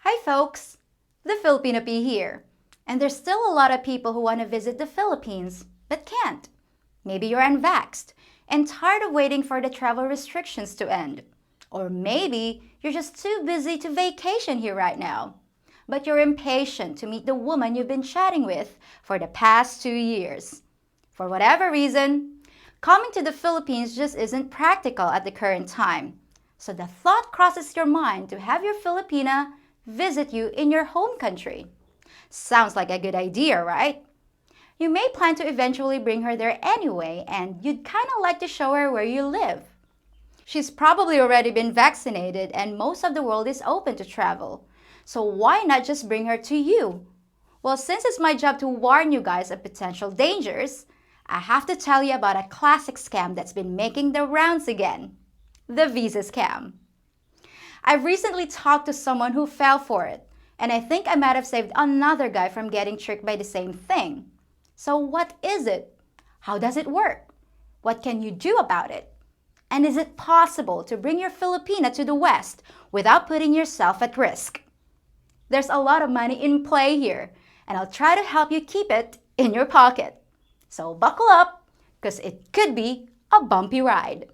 Hi folks, the Filipina P here. And there's still a lot of people who want to visit the Philippines, but can't. Maybe you're unvaxxed and tired of waiting for the travel restrictions to end. Or maybe you're just too busy to vacation here right now. But you're impatient to meet the woman you've been chatting with for the past 2 years. For whatever reason, coming to the Philippines just isn't practical at the current time. So the thought crosses your mind to have your Filipina visit you in your home country. Sounds like a good idea, right? You may plan to eventually bring her there anyway, and you'd kind of like to show her where you live. She's probably already been vaccinated and most of the world is open to travel. So why not just bring her to you? Well, since it's my job to warn you guys of potential dangers, I have to tell you about a classic scam that's been making the rounds again. The visa scam. I've recently talked to someone who fell for it, and I think I might have saved another guy from getting tricked by the same thing. So what is it? How does it work? What can you do about it? And is it possible to bring your Filipina to the West without putting yourself at risk? There's a lot of money in play here, and I'll try to help you keep it in your pocket. So buckle up, because it could be a bumpy ride.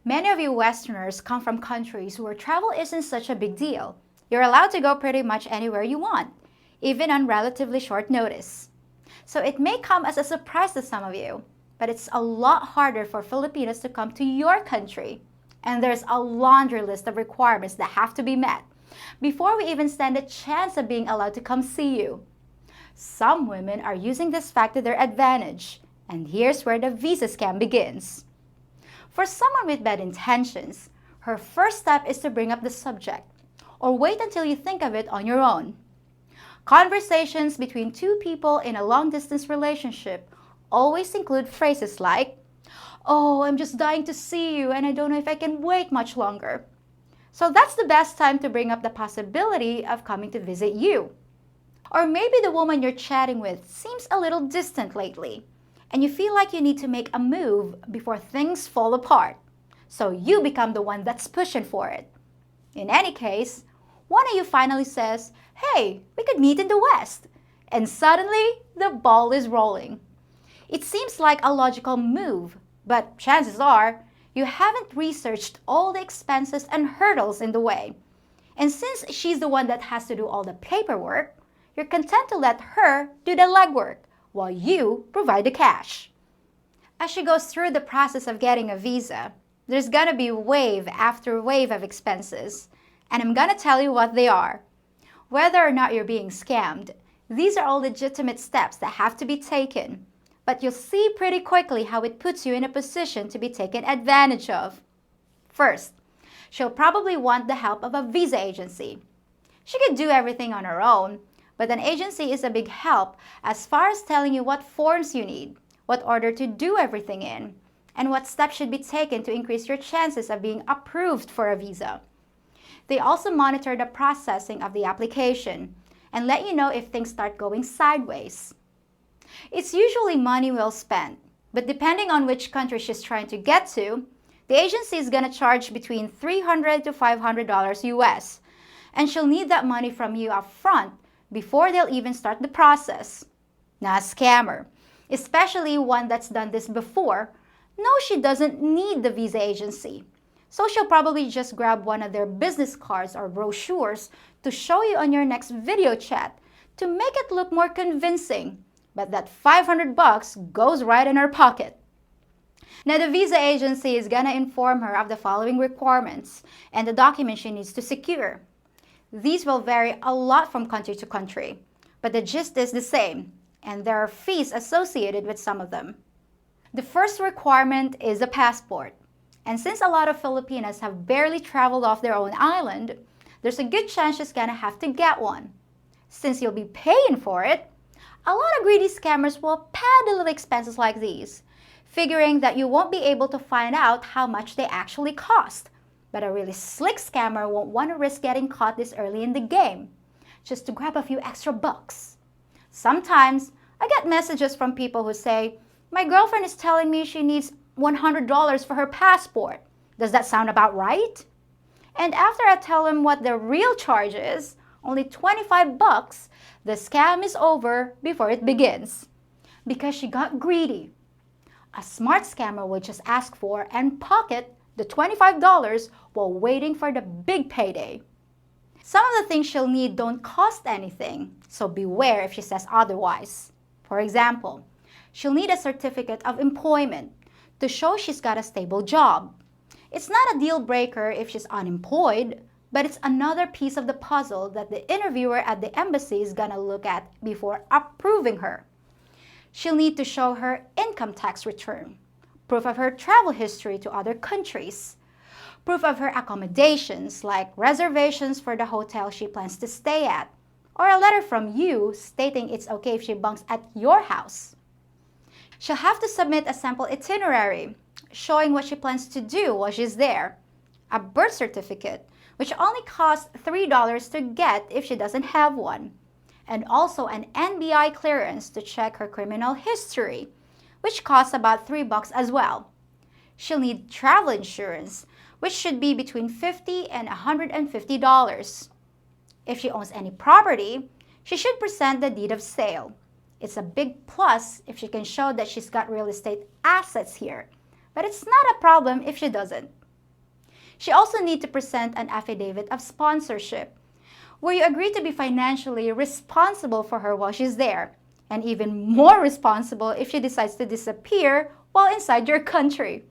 Many of you Westerners come from countries where travel isn't such a big deal. You're allowed to go pretty much anywhere you want, even on relatively short notice. So it may come as a surprise to some of you, but it's a lot harder for Filipinos to come to your country. And there's a laundry list of requirements that have to be met before we even stand a chance of being allowed to come see you. Some women are using this fact to their advantage, and here's where the visa scam begins. For someone with bad intentions, her first step is to bring up the subject, or wait until you think of it on your own. Conversations between two people in a long-distance relationship always include phrases like, "Oh, I'm just dying to see you and I don't know if I can wait much longer." So that's the best time to bring up the possibility of coming to visit you. Or maybe the woman you're chatting with seems a little distant lately, and you feel like you need to make a move before things fall apart. So you become the one that's pushing for it. In any case, one of you finally says, "Hey, we could meet in the West." And suddenly, the ball is rolling. It seems like a logical move, but chances are, you haven't researched all the expenses and hurdles in the way. And since she's the one that has to do all the paperwork, you're content to let her do the legwork while you provide the cash. As she goes through the process of getting a visa, there's gonna be wave after wave of expenses, and I'm gonna tell you what they are. Whether or not you're being scammed, these are all legitimate steps that have to be taken, but you'll see pretty quickly how it puts you in a position to be taken advantage of. First, she'll probably want the help of a visa agency. She could do everything on her own, but an agency is a big help as far as telling you what forms you need, what order to do everything in, and what steps should be taken to increase your chances of being approved for a visa. They also monitor the processing of the application and let you know if things start going sideways. It's usually money well spent, but depending on which country she's trying to get to, the agency is going to charge between $300 to $500 US, and she'll need that money from you up front before they'll even start the process. Now, a scammer, especially one that's done this before, knows she doesn't need the visa agency. So she'll probably just grab one of their business cards or brochures to show you on your next video chat to make it look more convincing. But that $500 goes right in her pocket. Now, the visa agency is gonna inform her of the following requirements and the documents she needs to secure. These will vary a lot from country to country, but the gist is the same, and there are fees associated with some of them. The first requirement is a passport. And since a lot of Filipinas have barely traveled off their own island, there's a good chance she's gonna have to get one. Since you'll be paying for it, a lot of greedy scammers will pad the little expenses like these, figuring that you won't be able to find out how much they actually cost. But a really slick scammer won't want to risk getting caught this early in the game, just to grab a few extra bucks. Sometimes, I get messages from people who say, My girlfriend is telling me she needs $100 for her passport. Does that sound about right? And after I tell him what the real charge is, only 25 bucks, the scam is over before it begins. Because she got greedy. A smart scammer will just ask for and pocket the $25 while waiting for the big payday. Some of the things she'll need don't cost anything, so beware if she says otherwise. For example, she'll need a certificate of employment to show she's got a stable job. It's not a deal breaker if she's unemployed, but it's another piece of the puzzle that the interviewer at the embassy is gonna look at before approving her. She'll need to show her income tax return, proof of her travel history to other countries, proof of her accommodations like reservations for the hotel she plans to stay at, or a letter from you stating it's okay if she bunks at your house. She'll have to submit a sample itinerary showing what she plans to do while she's there, a birth certificate, which only costs $3 to get if she doesn't have one, and also an NBI clearance to check her criminal history, which costs about $3 as well. She'll need travel insurance, which should be between $50 and $150. If she owns any property, she should present the deed of sale. It's a big plus if she can show that she's got real estate assets here, but it's not a problem if she doesn't. She also needs to present an affidavit of sponsorship, where you agree to be financially responsible for her while she's there, and even more responsible if she decides to disappear while inside your country.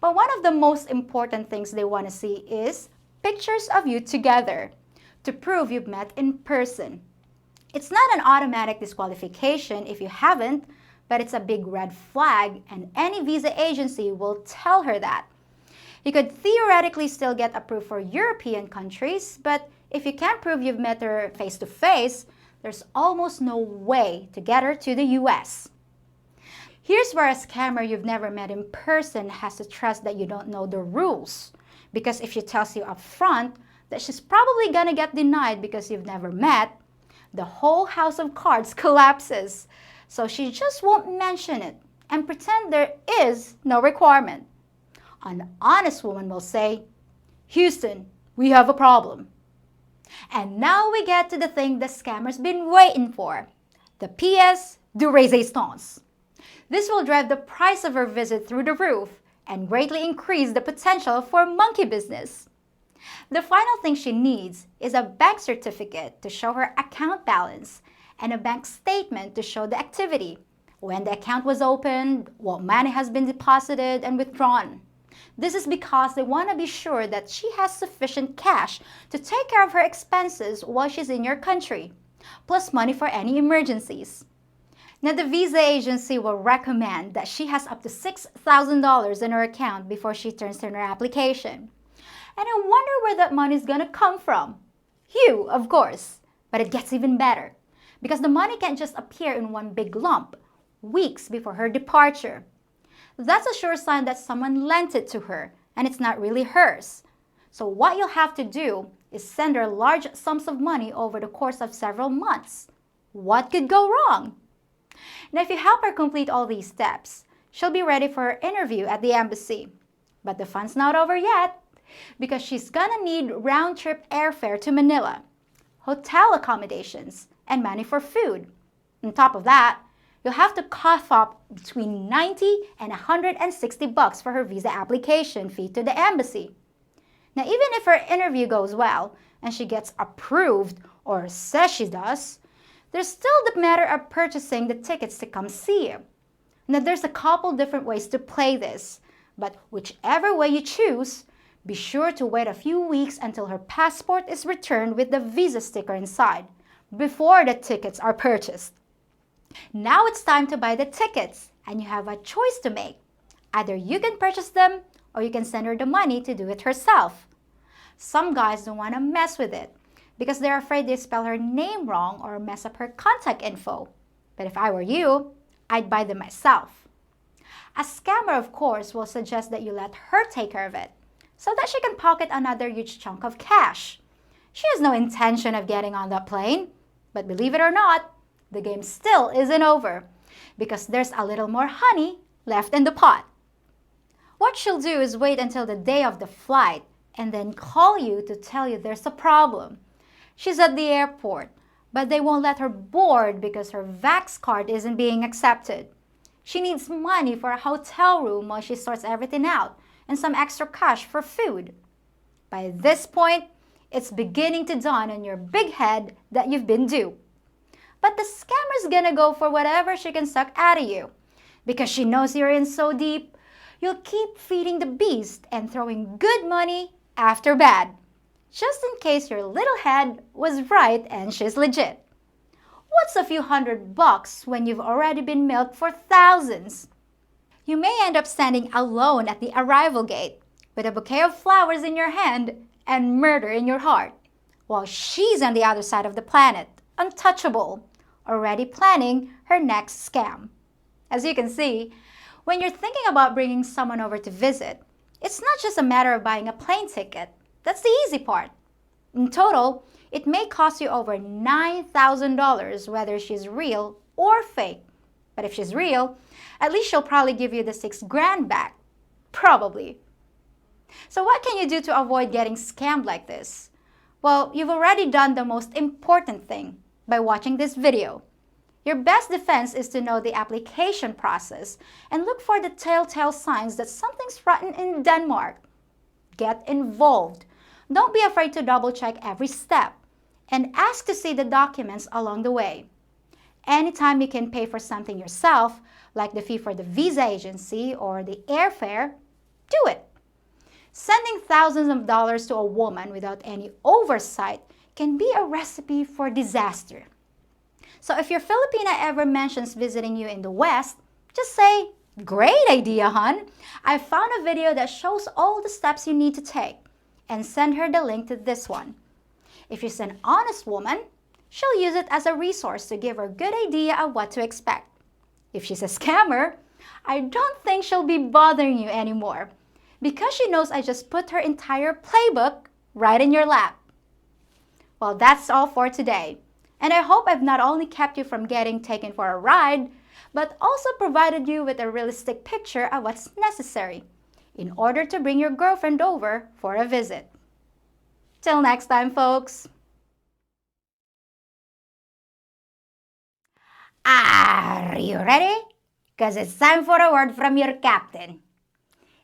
But one of the most important things they want to see is pictures of you together to prove you've met in person. It's not an automatic disqualification if you haven't, but it's a big red flag, and any visa agency will tell her that. You could theoretically still get approved for European countries, but if you can't prove you've met her face-to-face, there's almost no way to get her to the US. Here's where a scammer you've never met in person has to trust that you don't know the rules. Because if she tells you up front that she's probably gonna get denied because you've never met, the whole house of cards collapses. So she just won't mention it and pretend there is no requirement. An honest woman will say, "Houston, we have a problem." And now we get to the thing the scammer's been waiting for, the pièce de résistance. This will drive the price of her visit through the roof and greatly increase the potential for monkey business. The final thing she needs is a bank certificate to show her account balance and a bank statement to show the activity, when the account was opened, what money has been deposited and withdrawn. This is because they want to be sure that she has sufficient cash to take care of her expenses while she's in your country, plus money for any emergencies. Now, the visa agency will recommend that she has up to $6,000 in her account before she turns in her application. And I wonder where that money is going to come from. You, of course. But it gets even better, because the money can't just appear in one big lump weeks before her departure. That's a sure sign that someone lent it to her and it's not really hers. So what you'll have to do is send her large sums of money over the course of several months. What could go wrong? Now, if you help her complete all these steps, she'll be ready for her interview at the embassy. But the fun's not over yet, because she's gonna need round-trip airfare to Manila, hotel accommodations, and money for food. On top of that, you'll have to cough up between $90 and $160 for her visa application fee to the embassy. Now, even if her interview goes well and she gets approved, or says she does, there's still the matter of purchasing the tickets to come see you. Now, there's a couple different ways to play this, but whichever way you choose, be sure to wait a few weeks until her passport is returned with the visa sticker inside, before the tickets are purchased. Now it's time to buy the tickets, and you have a choice to make. Either you can purchase them, or you can send her the money to do it herself. Some guys don't want to mess with it, because they're afraid they spell her name wrong or mess up her contact info. But if I were you, I'd buy them myself. A scammer, of course, will suggest that you let her take care of it, so that she can pocket another huge chunk of cash. She has no intention of getting on that plane, but believe it or not, the game still isn't over, because there's a little more honey left in the pot. What she'll do is wait until the day of the flight and then call you to tell you there's a problem. She's at the airport, but they won't let her board because her Vax card isn't being accepted. She needs money for a hotel room while she sorts everything out and some extra cash for food. By this point, it's beginning to dawn on your big head that you've been duped. But the scammer's gonna go for whatever she can suck out of you. Because she knows you're in so deep, you'll keep feeding the beast and throwing good money after bad, just in case your little head was right and she's legit. What's a few $100 when you've already been milked for thousands? You may end up standing alone at the arrival gate with a bouquet of flowers in your hand and murder in your heart, while she's on the other side of the planet, untouchable, already planning her next scam. As you can see, when you're thinking about bringing someone over to visit, it's not just a matter of buying a plane ticket. That's the easy part. In total, it may cost you over $9,000 whether she's real or fake. But if she's real, at least she'll probably give you the $6,000 back. Probably. So what can you do to avoid getting scammed like this? Well, you've already done the most important thing by watching this video. Your best defense is to know the application process and look for the telltale signs that something's rotten in Denmark. Get involved. Don't be afraid to double-check every step and ask to see the documents along the way. Anytime you can pay for something yourself, like the fee for the visa agency or the airfare, do it. Sending thousands of dollars to a woman without any oversight can be a recipe for disaster. So if your Filipina ever mentions visiting you in the West, just say, "Great idea, hon. I found a video that shows all the steps you need to take," and send her the link to this one. If she's an honest woman, she'll use it as a resource to give her a good idea of what to expect. If she's a scammer, I don't think she'll be bothering you anymore because she knows I just put her entire playbook right in your lap. Well, that's all for today. And I hope I've not only kept you from getting taken for a ride, but also provided you with a realistic picture of what's necessary in order to bring your girlfriend over for a visit. Till next time, folks. Are you ready? Because it's time for a word from your captain.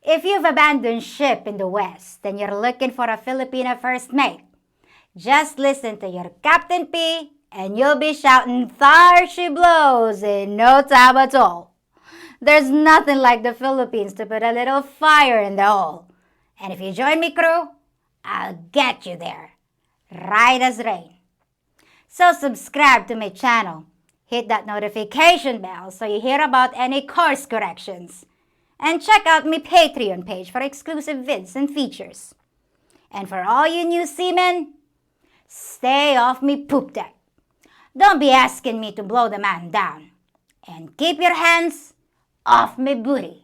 If you've abandoned ship in the West and you're looking for a Filipina first mate, just listen to your Captain P and you'll be shouting "Thar she blows" in no time at all. There's nothing like the Philippines to put a little fire in the hole. And if you join me, crew, I'll get you there, right as rain. So subscribe to my channel. Hit that notification bell so you hear about any course corrections. And check out my Patreon page for exclusive vids and features. And for all you new seamen, stay off me poop deck. Don't be asking me to blow the man down. And keep your hands off me booty.